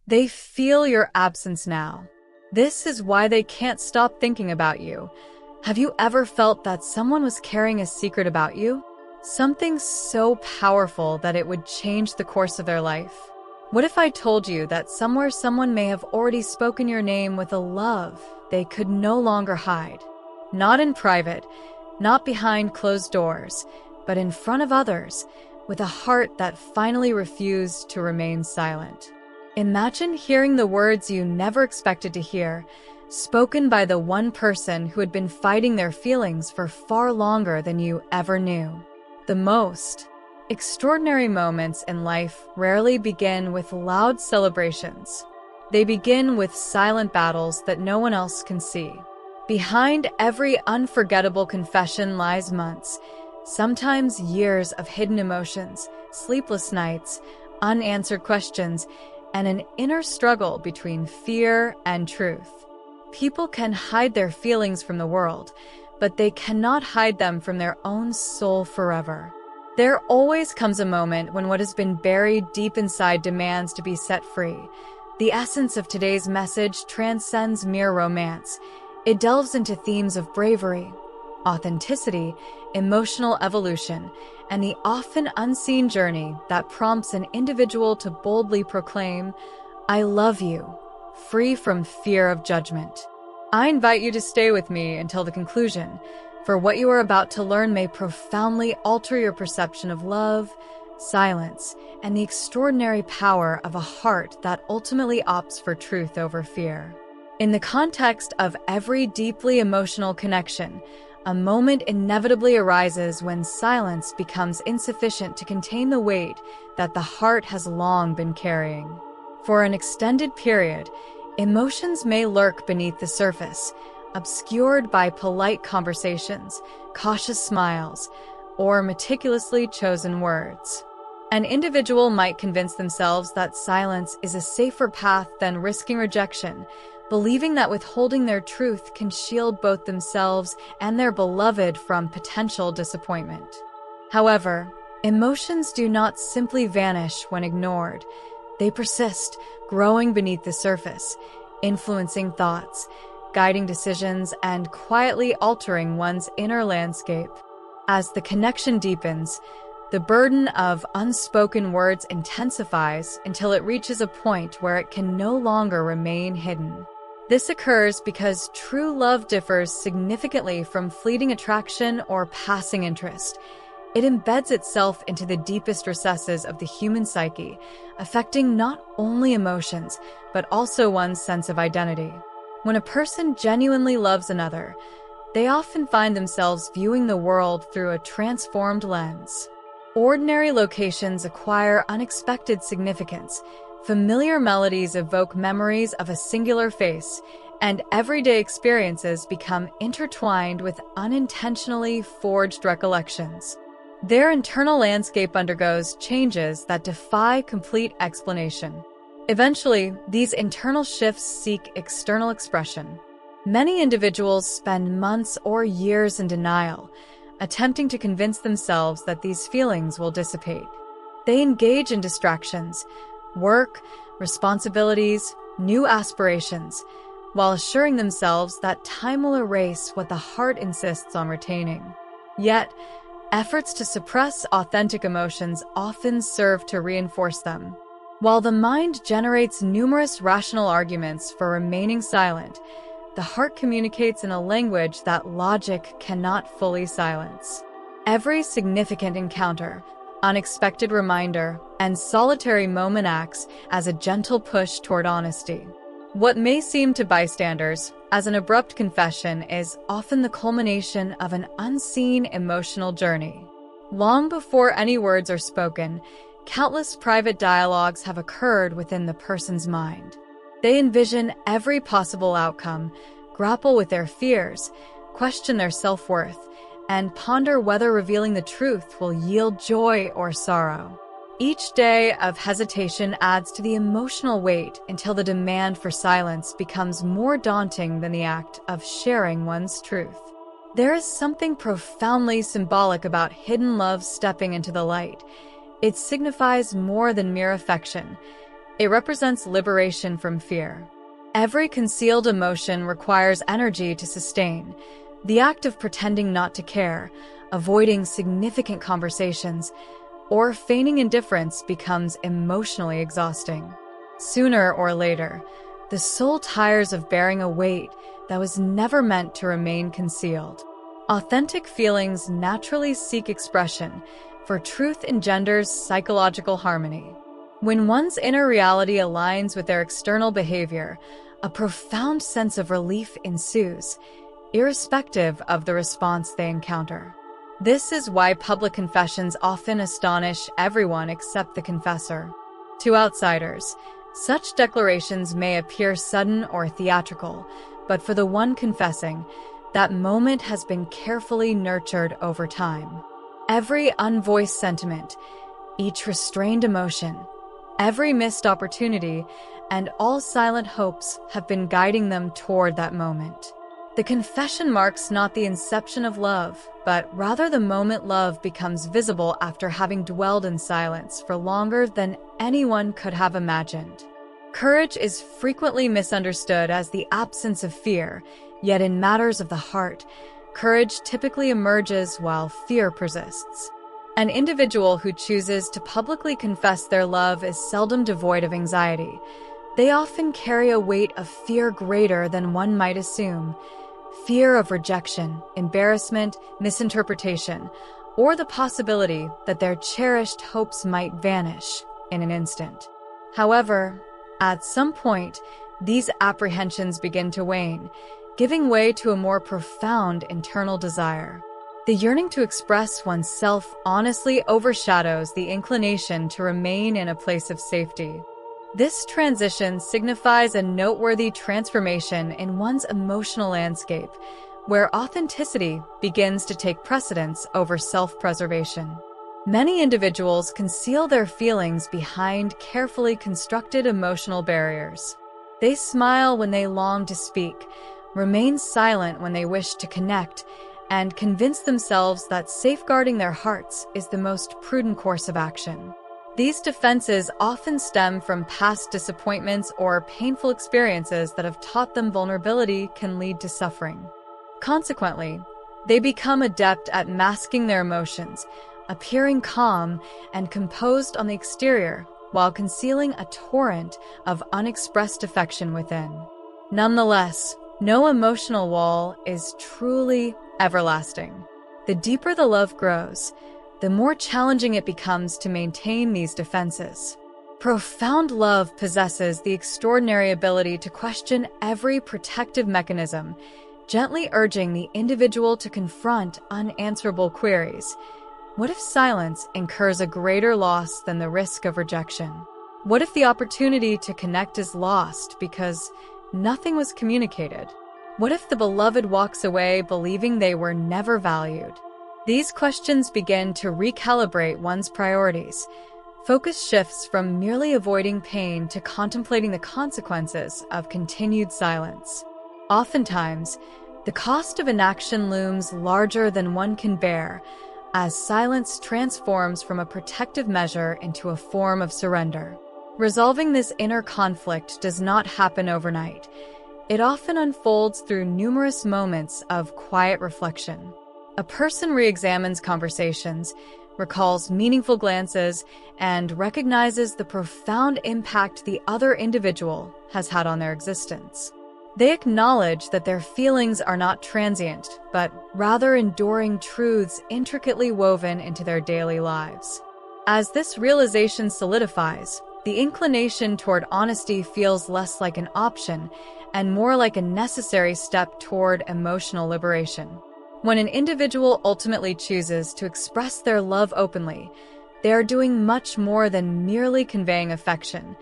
They feel your absence now. This is why they can't stop thinking about you. Have you ever felt that someone was carrying a secret about you? Something so powerful that it would change the course of their life? What if I told you that somewhere someone may have already spoken your name with a love they could no longer hide? Not in private, not behind closed doors, but in front of others, with a heart that finally refused to remain silent. Imagine hearing the words you never expected to hear, spoken by the one person who had been fighting their feelings for far longer than you ever knew. The most extraordinary moments in life rarely begin with loud celebrations. They begin with silent battles that no one else can see. Behind every unforgettable confession lies months, sometimes years of hidden emotions, sleepless nights, unanswered questions, and an inner struggle between fear and truth. People can hide their feelings from the world, but they cannot hide them from their own soul forever. There always comes a moment when what has been buried deep inside demands to be set free. The essence of today's message transcends mere romance. It delves into themes of bravery, authenticity, emotional evolution, and the often unseen journey that prompts an individual to boldly proclaim, "I love you," free from fear of judgment. I invite you to stay with me until the conclusion, for what you are about to learn may profoundly alter your perception of love, silence, and the extraordinary power of a heart that ultimately opts for truth over fear. In the context of every deeply emotional connection, a moment inevitably arises when silence becomes insufficient to contain the weight that the heart has long been carrying. For an extended period, emotions may lurk beneath the surface, obscured by polite conversations, cautious smiles, or meticulously chosen words. An individual might convince themselves that silence is a safer path than risking rejection, believing that withholding their truth can shield both themselves and their beloved from potential disappointment. However, emotions do not simply vanish when ignored. They persist, growing beneath the surface, influencing thoughts, guiding decisions, and quietly altering one's inner landscape. As the connection deepens, the burden of unspoken words intensifies until it reaches a point where it can no longer remain hidden. This occurs because true love differs significantly from fleeting attraction or passing interest. It embeds itself into the deepest recesses of the human psyche, affecting not only emotions, but also one's sense of identity. When a person genuinely loves another, they often find themselves viewing the world through a transformed lens. Ordinary locations acquire unexpected significance. Familiar melodies evoke memories of a singular face, and everyday experiences become intertwined with unintentionally forged recollections. Their internal landscape undergoes changes that defy complete explanation. Eventually, these internal shifts seek external expression. Many individuals spend months or years in denial, attempting to convince themselves that these feelings will dissipate. They engage in distractions, work, responsibilities, new aspirations, while assuring themselves that time will erase what the heart insists on retaining. Yet, efforts to suppress authentic emotions often serve to reinforce them. While the mind generates numerous rational arguments for remaining silent, the heart communicates in a language that logic cannot fully silence. Every significant encounter, unexpected reminder, and solitary moment acts as a gentle push toward honesty. What may seem to bystanders as an abrupt confession is often the culmination of an unseen emotional journey. Long before any words are spoken, countless private dialogues have occurred within the person's mind. They envision every possible outcome, grapple with their fears, question their self-worth, and ponder whether revealing the truth will yield joy or sorrow. Each day of hesitation adds to the emotional weight until the demand for silence becomes more daunting than the act of sharing one's truth. There is something profoundly symbolic about hidden love stepping into the light. It signifies more than mere affection. It represents liberation from fear. Every concealed emotion requires energy to sustain. The act of pretending not to care, avoiding significant conversations, or feigning indifference becomes emotionally exhausting. Sooner or later, the soul tires of bearing a weight that was never meant to remain concealed. Authentic feelings naturally seek expression, for truth engenders psychological harmony. When one's inner reality aligns with their external behavior, a profound sense of relief ensues, irrespective of the response they encounter. This is why public confessions often astonish everyone except the confessor. To outsiders, such declarations may appear sudden or theatrical, but for the one confessing, that moment has been carefully nurtured over time. Every unvoiced sentiment, each restrained emotion, every missed opportunity, and all silent hopes have been guiding them toward that moment. The confession marks not the inception of love, but rather the moment love becomes visible after having dwelled in silence for longer than anyone could have imagined. Courage is frequently misunderstood as the absence of fear, yet in matters of the heart, courage typically emerges while fear persists. An individual who chooses to publicly confess their love is seldom devoid of anxiety. They often carry a weight of fear greater than one might assume. Fear of rejection, embarrassment, misinterpretation, or the possibility that their cherished hopes might vanish in an instant. However, at some point, these apprehensions begin to wane, giving way to a more profound internal desire. The yearning to express oneself honestly overshadows the inclination to remain in a place of safety. This transition signifies a noteworthy transformation in one's emotional landscape, where authenticity begins to take precedence over self-preservation. Many individuals conceal their feelings behind carefully constructed emotional barriers. They smile when they long to speak, remain silent when they wish to connect, and convince themselves that safeguarding their hearts is the most prudent course of action. These defenses often stem from past disappointments or painful experiences that have taught them vulnerability can lead to suffering. Consequently, they become adept at masking their emotions, appearing calm and composed on the exterior while concealing a torrent of unexpressed affection within. Nonetheless, no emotional wall is truly everlasting. The deeper the love grows, the more challenging it becomes to maintain these defenses. Profound love possesses the extraordinary ability to question every protective mechanism, gently urging the individual to confront unanswerable queries. What if silence incurs a greater loss than the risk of rejection? What if the opportunity to connect is lost because nothing was communicated? What if the beloved walks away believing they were never valued? These questions begin to recalibrate one's priorities. Focus shifts from merely avoiding pain to contemplating the consequences of continued silence. Oftentimes, the cost of inaction looms larger than one can bear, as silence transforms from a protective measure into a form of surrender. Resolving this inner conflict does not happen overnight. It often unfolds through numerous moments of quiet reflection. A person re-examines conversations, recalls meaningful glances, and recognizes the profound impact the other individual has had on their existence. They acknowledge that their feelings are not transient, but rather enduring truths intricately woven into their daily lives. As this realization solidifies, the inclination toward honesty feels less like an option and more like a necessary step toward emotional liberation. When an individual ultimately chooses to express their love openly, they are doing much more than merely conveying affection.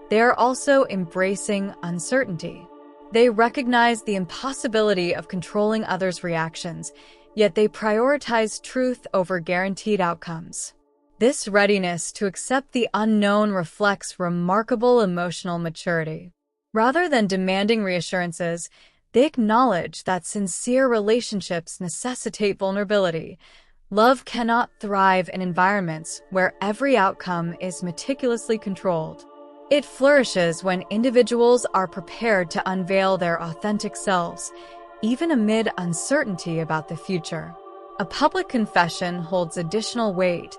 They are also embracing uncertainty. They recognize the impossibility of controlling others' reactions, yet they prioritize truth over guaranteed outcomes. This readiness to accept the unknown reflects remarkable emotional maturity. Rather than demanding reassurances, they acknowledge that sincere relationships necessitate vulnerability. Love cannot thrive in environments where every outcome is meticulously controlled. It flourishes when individuals are prepared to unveil their authentic selves, even amid uncertainty about the future. A public confession holds additional weight,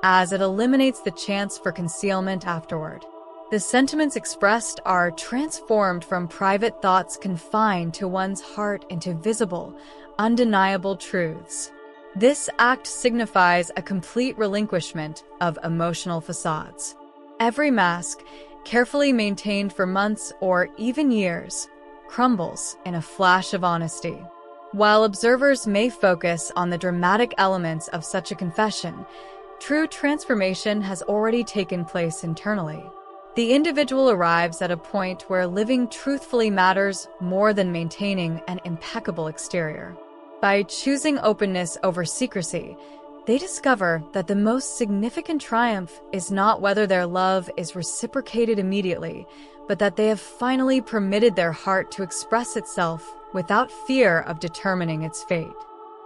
as it eliminates the chance for concealment afterward. The sentiments expressed are transformed from private thoughts confined to one's heart into visible, undeniable truths. This act signifies a complete relinquishment of emotional facades. Every mask, carefully maintained for months or even years, crumbles in a flash of honesty. While observers may focus on the dramatic elements of such a confession, true transformation has already taken place internally. The individual arrives at a point where living truthfully matters more than maintaining an impeccable exterior. By choosing openness over secrecy, they discover that the most significant triumph is not whether their love is reciprocated immediately, but that they have finally permitted their heart to express itself without fear of determining its fate.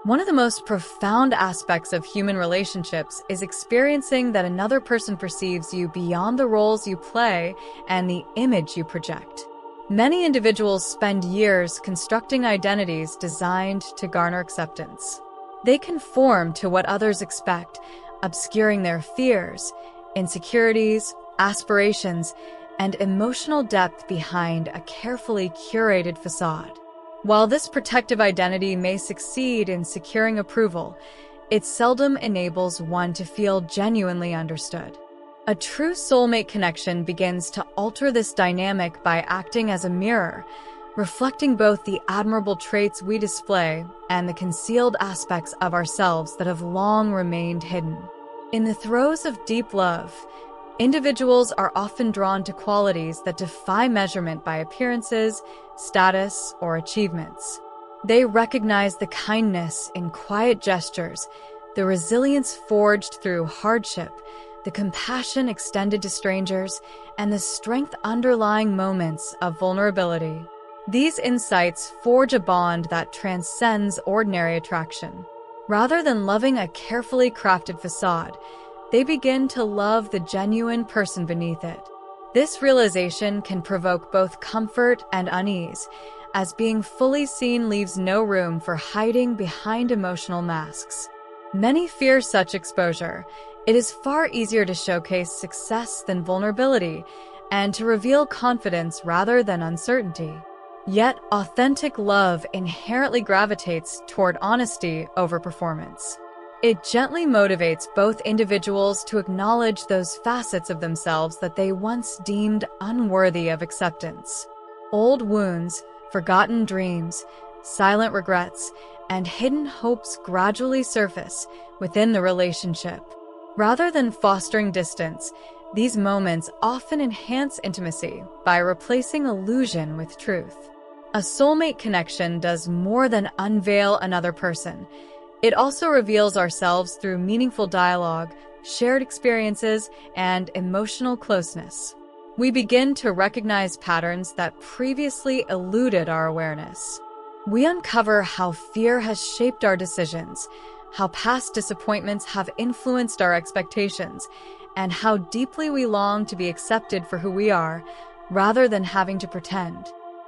One of the most profound aspects of human relationships is experiencing that another person perceives you beyond the roles you play and the image you project. Many individuals spend years constructing identities designed to garner acceptance. They conform to what others expect, obscuring their fears, insecurities, aspirations, and emotional depth behind a carefully curated facade. While this protective identity may succeed in securing approval, it seldom enables one to feel genuinely understood. A true soulmate connection begins to alter this dynamic by acting as a mirror, reflecting both the admirable traits we display and the concealed aspects of ourselves that have long remained hidden. In the throes of deep love, individuals are often drawn to qualities that defy measurement by appearances, status, or achievements. They recognize the kindness in quiet gestures, the resilience forged through hardship, the compassion extended to strangers, and the strength underlying moments of vulnerability. These insights forge a bond that transcends ordinary attraction. Rather than loving a carefully crafted facade, they begin to love the genuine person beneath it. This realization can provoke both comfort and unease, as being fully seen leaves no room for hiding behind emotional masks. Many fear such exposure. It is far easier to showcase success than vulnerability, and to reveal confidence rather than uncertainty. Yet, authentic love inherently gravitates toward honesty over performance. It gently motivates both individuals to acknowledge those facets of themselves that they once deemed unworthy of acceptance. Old wounds, forgotten dreams, silent regrets, and hidden hopes gradually surface within the relationship. Rather than fostering distance, these moments often enhance intimacy by replacing illusion with truth. A soulmate connection does more than unveil another person. It also reveals ourselves through meaningful dialogue, shared experiences, and emotional closeness. We begin to recognize patterns that previously eluded our awareness. We uncover how fear has shaped our decisions, how past disappointments have influenced our expectations, and how deeply we long to be accepted for who we are, rather than having to pretend.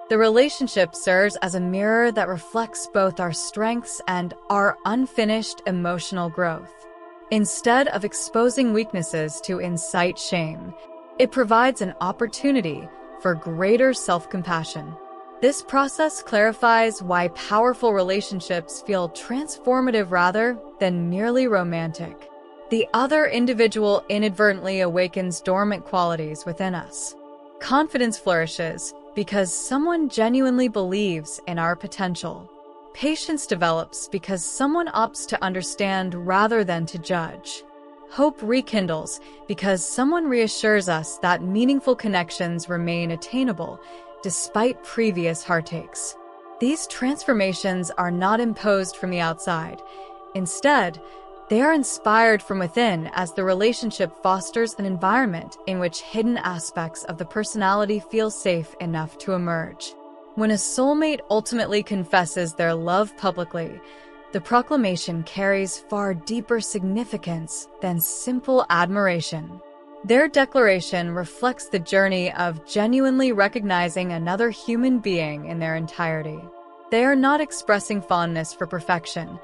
The relationship serves as a mirror that reflects both our strengths and our unfinished emotional growth. Instead of exposing weaknesses to incite shame, it provides an opportunity for greater self-compassion. This process clarifies why powerful relationships feel transformative rather than merely romantic. The other individual inadvertently awakens dormant qualities within us. Confidence flourishes because someone genuinely believes in our potential. Patience develops because someone opts to understand rather than to judge. Hope rekindles because someone reassures us that meaningful connections remain attainable despite previous heartaches. These transformations are not imposed from the outside. Instead, they are inspired from within as the relationship fosters an environment in which hidden aspects of the personality feel safe enough to emerge. When a soulmate ultimately confesses their love publicly, the proclamation carries far deeper significance than simple admiration. Their declaration reflects the journey of genuinely recognizing another human being in their entirety. They are not expressing fondness for perfection,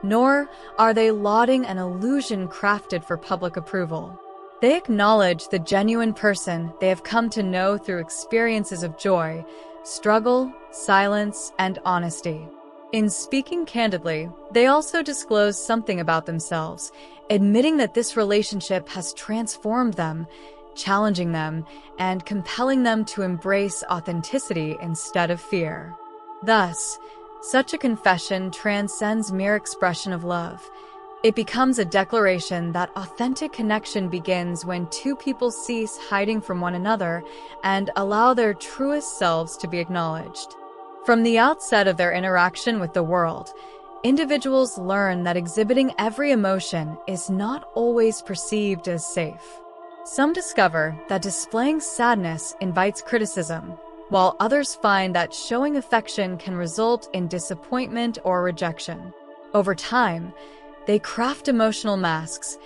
nor are they lauding an illusion crafted for public approval. They acknowledge the genuine person they have come to know through experiences of joy, struggle, silence, and honesty. In speaking candidly, they also disclose something about themselves, admitting that this relationship has transformed them, challenging them, and compelling them to embrace authenticity instead of fear. Thus, such a confession transcends mere expression of love. It becomes a declaration that authentic connection begins when two people cease hiding from one another and allow their truest selves to be acknowledged. From the outset of their interaction with the world, individuals learn that exhibiting every emotion is not always perceived as safe. Some discover that displaying sadness invites criticism, while others find that showing affection can result in disappointment or rejection. Over time, they craft emotional masks,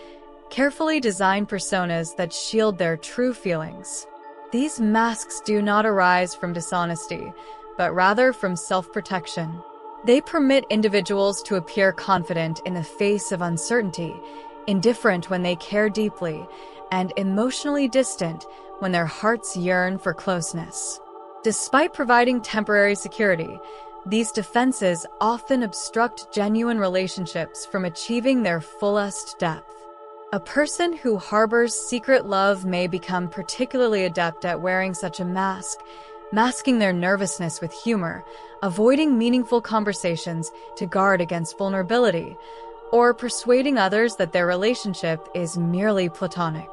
carefully designed personas that shield their true feelings. These masks do not arise from dishonesty, but rather from self-protection. They permit individuals to appear confident in the face of uncertainty, indifferent when they care deeply, and emotionally distant when their hearts yearn for closeness. Despite providing temporary security, these defenses often obstruct genuine relationships from achieving their fullest depth. A person who harbors secret love may become particularly adept at wearing such a mask, masking their nervousness with humor, avoiding meaningful conversations to guard against vulnerability, or persuading others that their relationship is merely platonic.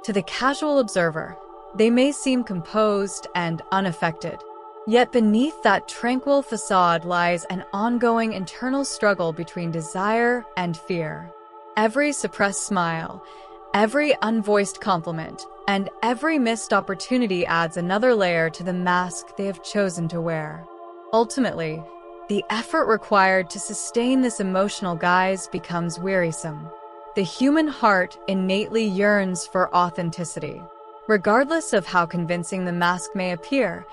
To the casual observer, they may seem composed and unaffected. Yet beneath that tranquil facade lies an ongoing internal struggle between desire and fear. Every suppressed smile, every unvoiced compliment, and every missed opportunity adds another layer to the mask they have chosen to wear. Ultimately, the effort required to sustain this emotional guise becomes wearisome. The human heart innately yearns for authenticity. Regardless of how convincing the mask may appear,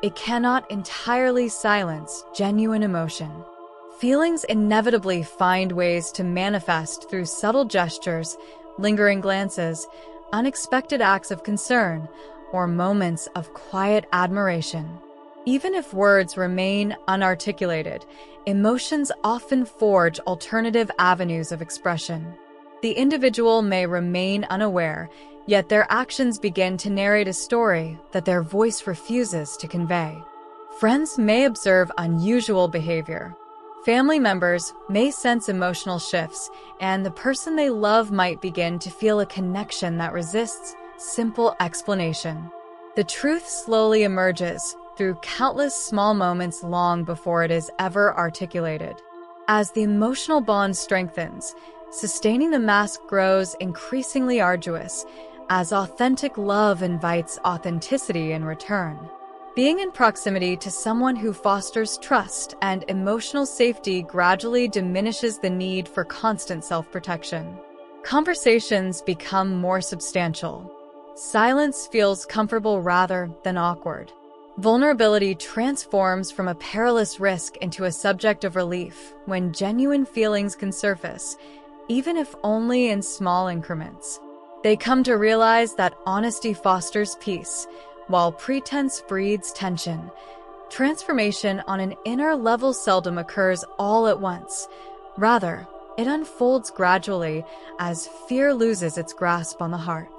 it cannot entirely silence genuine emotion. Feelings inevitably find ways to manifest through subtle gestures, lingering glances, unexpected acts of concern, or moments of quiet admiration. Even if words remain unarticulated, emotions often forge alternative avenues of expression. The individual may remain unaware, yet their actions begin to narrate a story that their voice refuses to convey. Friends may observe unusual behavior. Family members may sense emotional shifts, and the person they love might begin to feel a connection that resists simple explanation. The truth slowly emerges through countless small moments long before it is ever articulated. As the emotional bond strengthens, sustaining the mask grows increasingly arduous, as authentic love invites authenticity in return. Being in proximity to someone who fosters trust and emotional safety gradually diminishes the need for constant self-protection. Conversations become more substantial. Silence feels comfortable rather than awkward. Vulnerability transforms from a perilous risk into a subject of relief when genuine feelings can surface, even if only in small increments. They come to realize that honesty fosters peace, while pretense breeds tension. Transformation on an inner level seldom occurs all at once. Rather, it unfolds gradually as fear loses its grasp on the heart.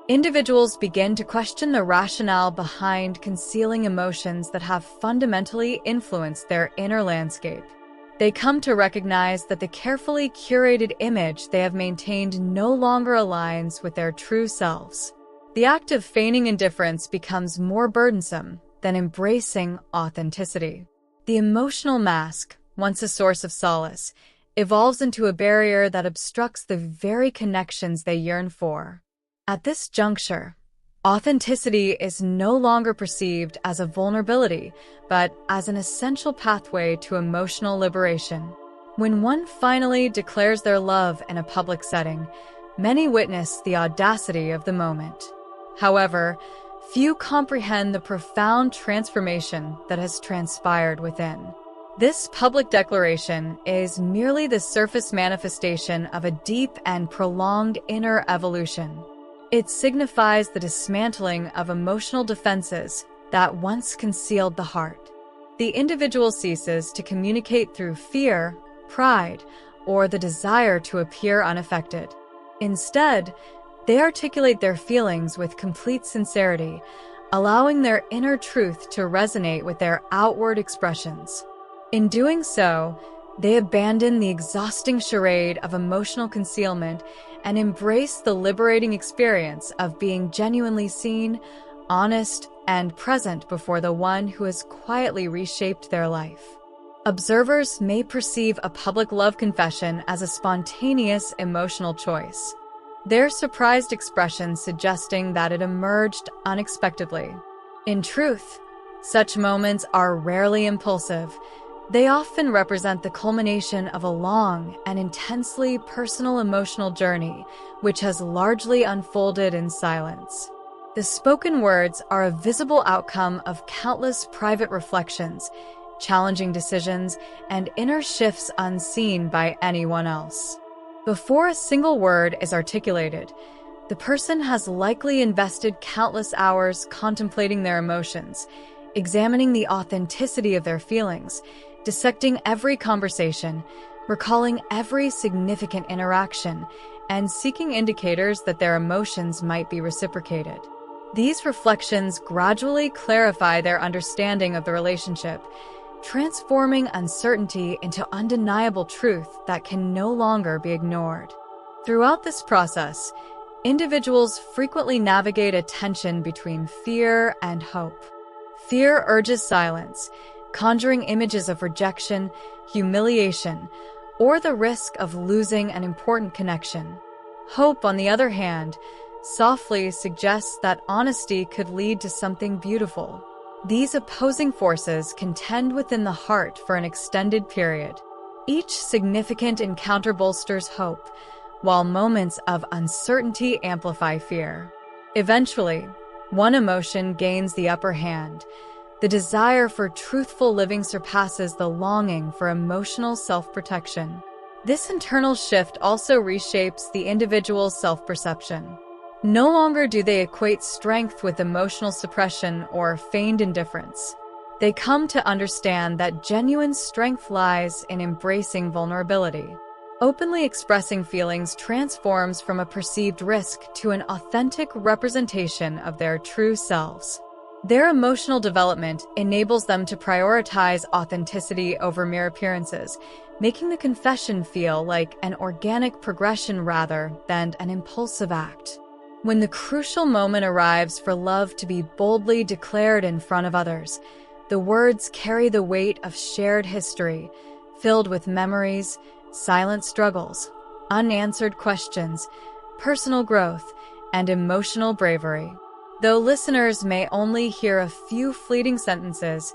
Individuals begin to question the rationale behind concealing emotions that have fundamentally influenced their inner landscape. They come to recognize that the carefully curated image they have maintained no longer aligns with their true selves. The act of feigning indifference becomes more burdensome than embracing authenticity. The emotional mask, once a source of solace, evolves into a barrier that obstructs the very connections they yearn for. At this juncture, authenticity is no longer perceived as a vulnerability, but as an essential pathway to emotional liberation. When one finally declares their love in a public setting, Many witness the audacity of the moment. However, few comprehend the profound transformation that has transpired within. This public declaration is merely the surface manifestation of a deep and prolonged inner evolution. It signifies the dismantling of emotional defenses that once concealed the heart. The individual ceases to communicate through fear, pride, or the desire to appear unaffected. Instead, they articulate their feelings with complete sincerity, allowing their inner truth to resonate with their outward expressions. In doing so, they abandon the exhausting charade of emotional concealment and embrace the liberating experience of being genuinely seen, honest, and present before the one who has quietly reshaped their life. Observers may perceive a public love confession as a spontaneous emotional choice, their surprised expression suggesting that it emerged unexpectedly. In truth, such moments are rarely impulsive. They often represent the culmination of a long and intensely personal emotional journey, which has largely unfolded in silence. The spoken words are a visible outcome of countless private reflections, challenging decisions, and inner shifts unseen by anyone else. Before a single word is articulated, the person has likely invested countless hours contemplating their emotions, examining the authenticity of their feelings, dissecting every conversation, recalling every significant interaction, and seeking indicators that their emotions might be reciprocated. These reflections gradually clarify their understanding of the relationship, transforming uncertainty into undeniable truth that can no longer be ignored. Throughout this process, individuals frequently navigate a tension between fear and hope. Fear urges silence, conjuring images of rejection, humiliation, or the risk of losing an important connection. Hope, on the other hand, softly suggests that honesty could lead to something beautiful. These opposing forces contend within the heart for an extended period. Each significant encounter bolsters hope, while moments of uncertainty amplify fear. Eventually, one emotion gains the upper hand. The desire for truthful living surpasses the longing for emotional self-protection. This internal shift also reshapes the individual's self-perception. No longer do they equate strength with emotional suppression or feigned indifference. They come to understand that genuine strength lies in embracing vulnerability. Openly expressing feelings transforms from a perceived risk to an authentic representation of their true selves. Their emotional development enables them to prioritize authenticity over mere appearances, making the confession feel like an organic progression rather than an impulsive act. When the crucial moment arrives for love to be boldly declared in front of others, the words carry the weight of shared history, filled with memories, silent struggles, unanswered questions, personal growth, and emotional bravery. Though listeners may only hear a few fleeting sentences,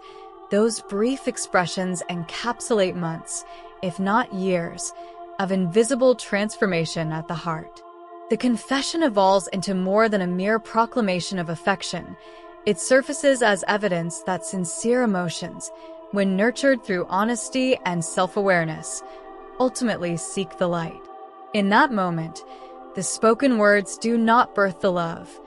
those brief expressions encapsulate months, if not years, of invisible transformation at the heart. The confession evolves into more than a mere proclamation of affection. It surfaces as evidence that sincere emotions, when nurtured through honesty and self-awareness, ultimately seek the light. In that moment, the spoken words do not birth the love.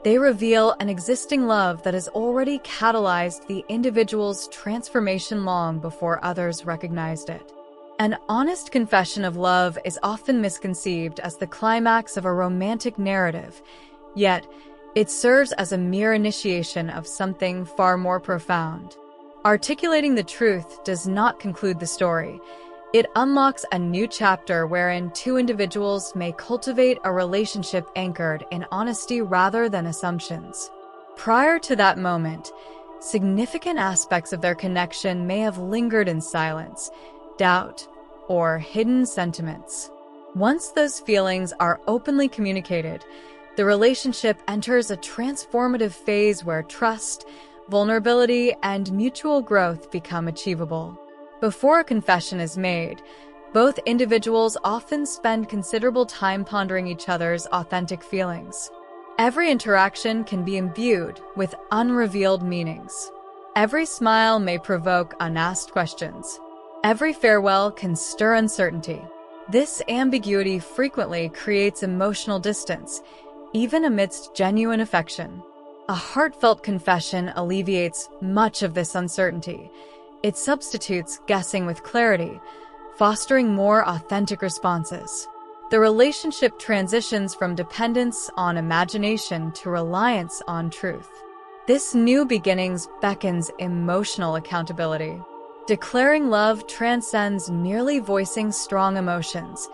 They reveal an existing love that has already catalyzed the individual's transformation long before others recognized it. An honest confession of love is often misconceived as the climax of a romantic narrative, yet it serves as a mere initiation of something far more profound. Articulating the truth does not conclude the story. It unlocks a new chapter wherein two individuals may cultivate a relationship anchored in honesty rather than assumptions. Prior to that moment, significant aspects of their connection may have lingered in silence, doubt, or hidden sentiments. Once those feelings are openly communicated, the relationship enters a transformative phase where trust, vulnerability, and mutual growth become achievable. Before a confession is made, Both individuals often spend considerable time pondering each other's authentic feelings. Every interaction can be imbued with unrevealed meanings. Every smile may provoke unasked questions. Every farewell can stir uncertainty. This ambiguity frequently creates emotional distance, even amidst genuine affection. A heartfelt confession alleviates much of this uncertainty. It substitutes guessing with clarity, fostering more authentic responses. The relationship transitions from dependence on imagination to reliance on truth. This new beginnings beckons emotional accountability. Declaring love transcends merely voicing strong emotions.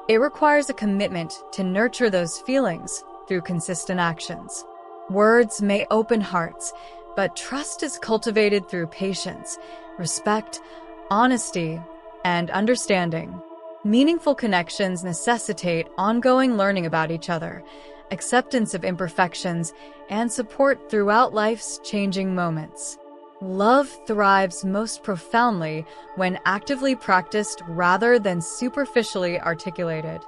It requires a commitment to nurture those feelings through consistent actions. Words may open hearts, but trust is cultivated through patience, respect, honesty, and understanding. Meaningful connections necessitate ongoing learning about each other, acceptance of imperfections, and support throughout life's changing moments. Love thrives most profoundly when actively practiced rather than superficially articulated.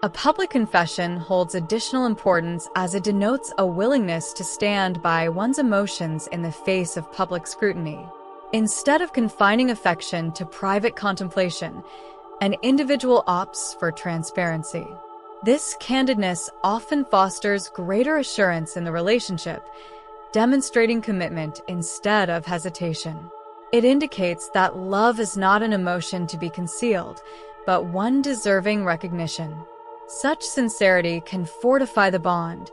A public confession holds additional importance as it denotes a willingness to stand by one's emotions in the face of public scrutiny. Instead of confining affection to private contemplation, an individual opts for transparency. This candidness often fosters greater assurance in the relationship, demonstrating commitment instead of hesitation. It indicates that love is not an emotion to be concealed, but one deserving recognition. Such sincerity can fortify the bond,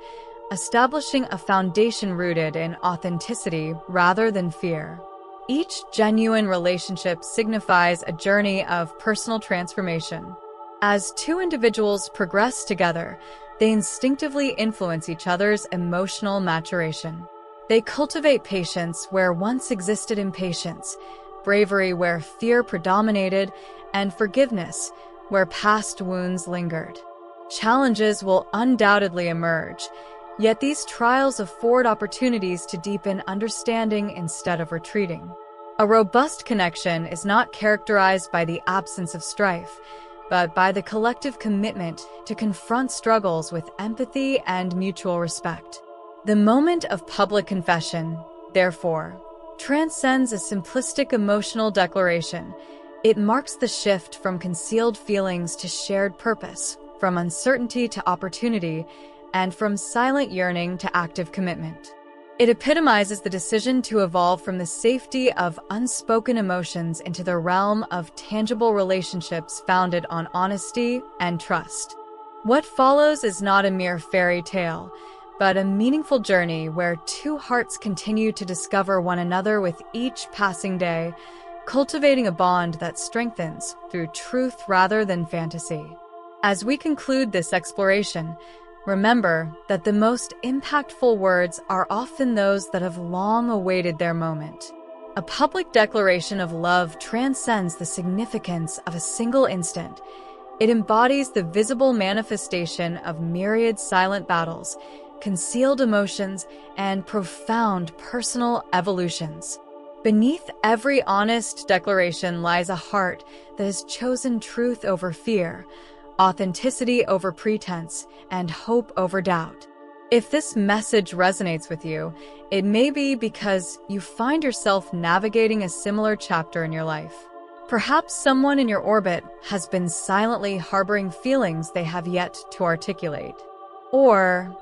establishing a foundation rooted in authenticity rather than fear. Each genuine relationship signifies a journey of personal transformation. As two individuals progress together, they instinctively influence each other's emotional maturation. They cultivate patience where once existed impatience, bravery where fear predominated, and forgiveness where past wounds lingered. Challenges will undoubtedly emerge, yet these trials afford opportunities to deepen understanding instead of retreating. A robust connection is not characterized by the absence of strife, but by the collective commitment to confront struggles with empathy and mutual respect. The moment of public confession, therefore, transcends a simplistic emotional declaration. It marks the shift from concealed feelings to shared purpose, from uncertainty to opportunity, and from silent yearning to active commitment. It epitomizes the decision to evolve from the safety of unspoken emotions into the realm of tangible relationships founded on honesty and trust. What follows is not a mere fairy tale, but a meaningful journey where two hearts continue to discover one another with each passing day, cultivating a bond that strengthens through truth rather than fantasy. As we conclude this exploration, remember that the most impactful words are often those that have long awaited their moment. A public declaration of love transcends the significance of a single instant. It embodies the visible manifestation of myriad silent battles, concealed emotions, and profound personal evolutions. Beneath every honest declaration lies a heart that has chosen truth over fear, authenticity over pretense, and hope over doubt. If this message resonates with you, it may be because you find yourself navigating a similar chapter in your life. Perhaps someone in your orbit has been silently harboring feelings they have yet to articulate. Or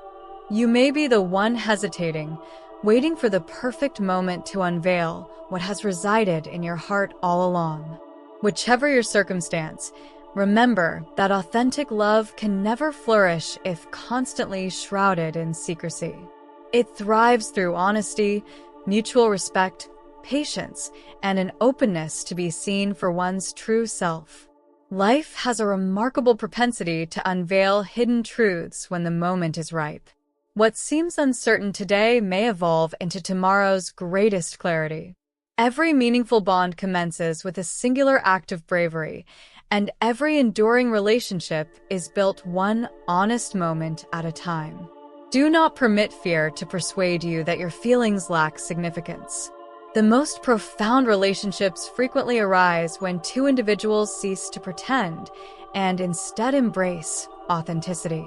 you may be the one hesitating, waiting for the perfect moment to unveil what has resided in your heart all along. Whichever your circumstance, remember that authentic love can never flourish if constantly shrouded in secrecy. It thrives through honesty, mutual respect, patience, and an openness to be seen for one's true self. Life has a remarkable propensity to unveil hidden truths when the moment is ripe. What seems uncertain today may evolve into tomorrow's greatest clarity. Every meaningful bond commences with a singular act of bravery, and every enduring relationship is built one honest moment at a time. Do not permit fear to persuade you that your feelings lack significance. The most profound relationships frequently arise when two individuals cease to pretend and instead embrace authenticity.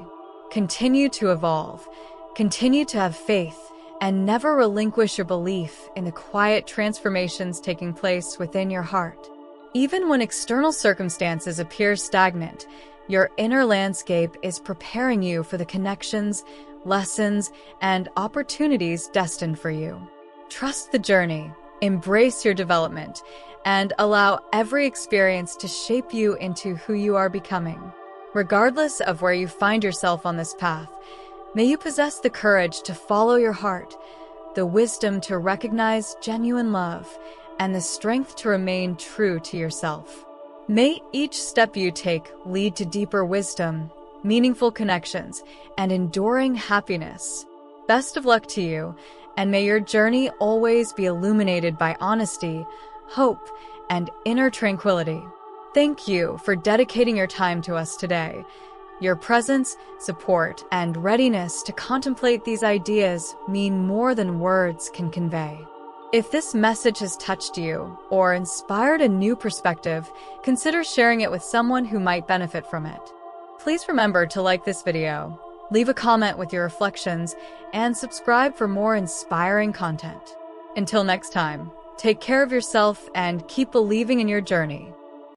Continue to evolve, continue to have faith, and never relinquish your belief in the quiet transformations taking place within your heart. Even when external circumstances appear stagnant, your inner landscape is preparing you for the connections, lessons, and opportunities destined for you. Trust the journey, embrace your development, and allow every experience to shape you into who you are becoming. Regardless of where you find yourself on this path, may you possess the courage to follow your heart, the wisdom to recognize genuine love, and the strength to remain true to yourself. May each step you take lead to deeper wisdom, meaningful connections, and enduring happiness. Best of luck to you, and may your journey always be illuminated by honesty, hope, and inner tranquility. Thank you for dedicating your time to us today. Your presence, support, and readiness to contemplate these ideas mean more than words can convey. If this message has touched you or inspired a new perspective, consider sharing it with someone who might benefit from it. Please remember to like this video, leave a comment with your reflections, and subscribe for more inspiring content. Until next time, take care of yourself and keep believing in your journey.